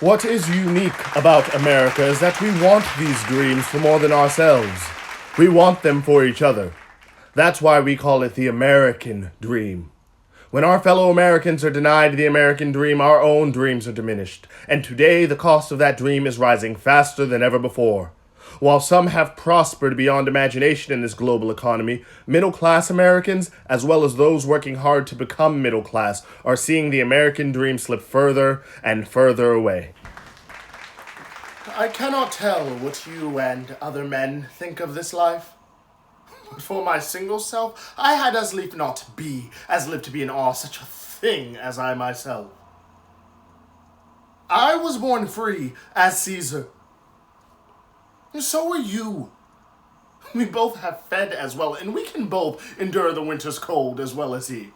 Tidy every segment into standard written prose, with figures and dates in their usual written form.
What is unique about America is that we want these dreams for more than ourselves. We want them for each other. That's why we call it the American dream. When our fellow Americans are denied the American dream, our own dreams are diminished. And today, the cost of that dream is rising faster than ever before. While some have prospered beyond imagination in this global economy, middle-class Americans, as well as those working hard to become middle class, are seeing the American dream slip further and further away. I cannot tell what you and other men think of this life. But for my single self, I had as lief not be, as live to be in awe such a thing as I myself. I was born free as Caesar. So are you. We both have fed as well, and we can both endure the winter's cold as well as he.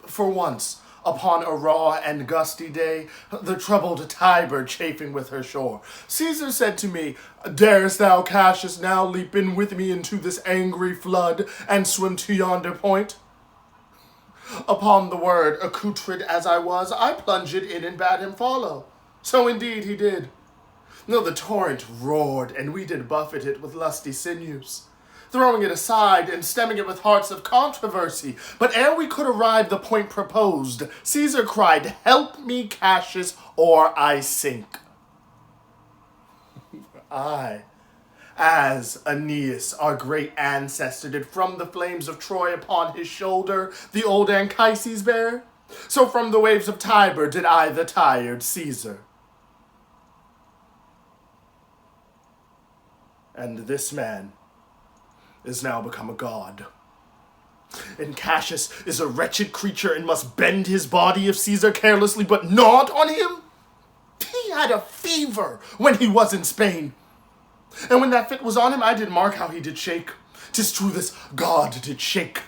For once, upon a raw and gusty day, the troubled Tiber chafing with her shore, Caesar said to me, "Darest thou, Cassius, now leap in with me into this angry flood, and swim to yonder point?" Upon the word, accoutred as I was, I plunged in and bade him follow. So indeed he did. No, the torrent roared, and we did buffet it with lusty sinews, throwing it aside and stemming it with hearts of controversy. But ere we could arrive the point proposed, Caesar cried, "Help me, Cassius, or I sink." I, as Aeneas, our great ancestor, did from the flames of Troy upon his shoulder the old Anchises bear, so from the waves of Tiber did I the tired Caesar. And this man is now become a god. And Cassius is a wretched creature and must bend his body if Caesar carelessly but gnawed on him. He had a fever when he was in Spain. And when that fit was on him, I did mark how he did shake. 'Tis true this god did shake.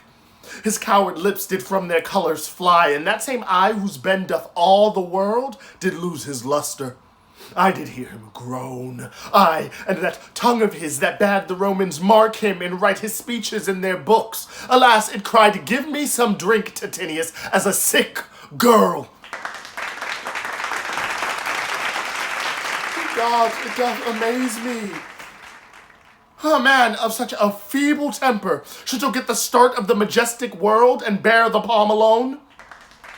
His coward lips did from their colours fly, and that same eye whose bend doth all the world did lose his lustre. I did hear him groan, aye, and that tongue of his that bade the Romans mark him and write his speeches in their books. Alas, it cried, "Give me some drink, Titinius, as a sick girl." God, it doth amaze me. A man of such a feeble temper should so get the start of the majestic world and bear the palm alone.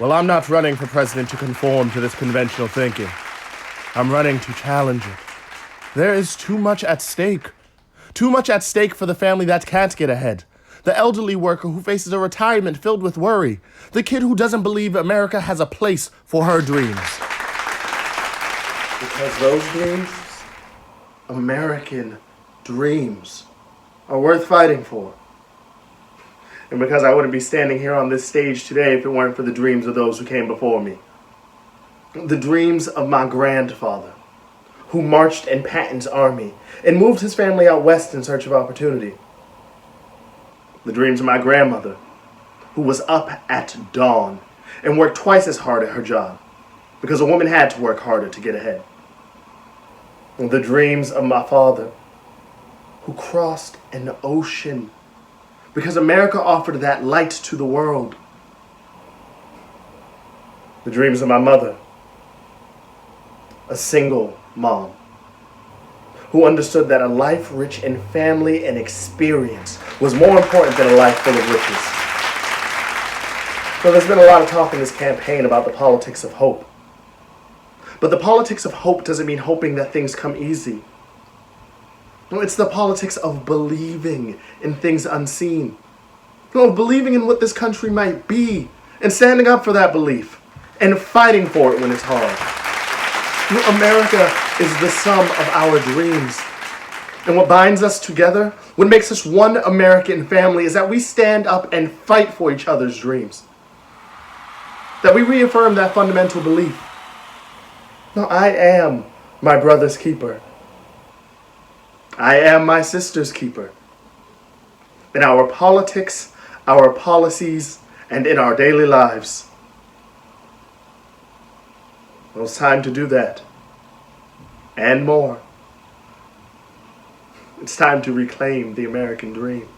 Well, I'm not running for president to conform to this conventional thinking. I'm running to challenge it. There is too much at stake. Too much at stake for the family that can't get ahead. The elderly worker who faces a retirement filled with worry. The kid who doesn't believe America has a place for her dreams. Because those dreams, American dreams, are worth fighting for. And because I wouldn't be standing here on this stage today if it weren't for the dreams of those who came before me. The dreams of my grandfather, who marched in Patton's army and moved his family out west in search of opportunity. The dreams of my grandmother, who was up at dawn and worked twice as hard at her job, because a woman had to work harder to get ahead. And the dreams of my father, who crossed an ocean, because America offered that light to the world. The dreams of my mother, a single mom, who understood that a life rich in family and experience was more important than a life full of riches. So there's been a lot of talk in this campaign about the politics of hope. But the politics of hope doesn't mean hoping that things come easy. No, it's the politics of believing in things unseen. No, believing in what this country might be and standing up for that belief and fighting for it when it's hard. America is the sum of our dreams. And what binds us together, what makes us one American family, is that we stand up and fight for each other's dreams. That we reaffirm that fundamental belief. No, I am my brother's keeper. I am my sister's keeper. In our politics, our policies, and in our daily lives. Well, it's time to do that. And more. It's time to reclaim the American dream.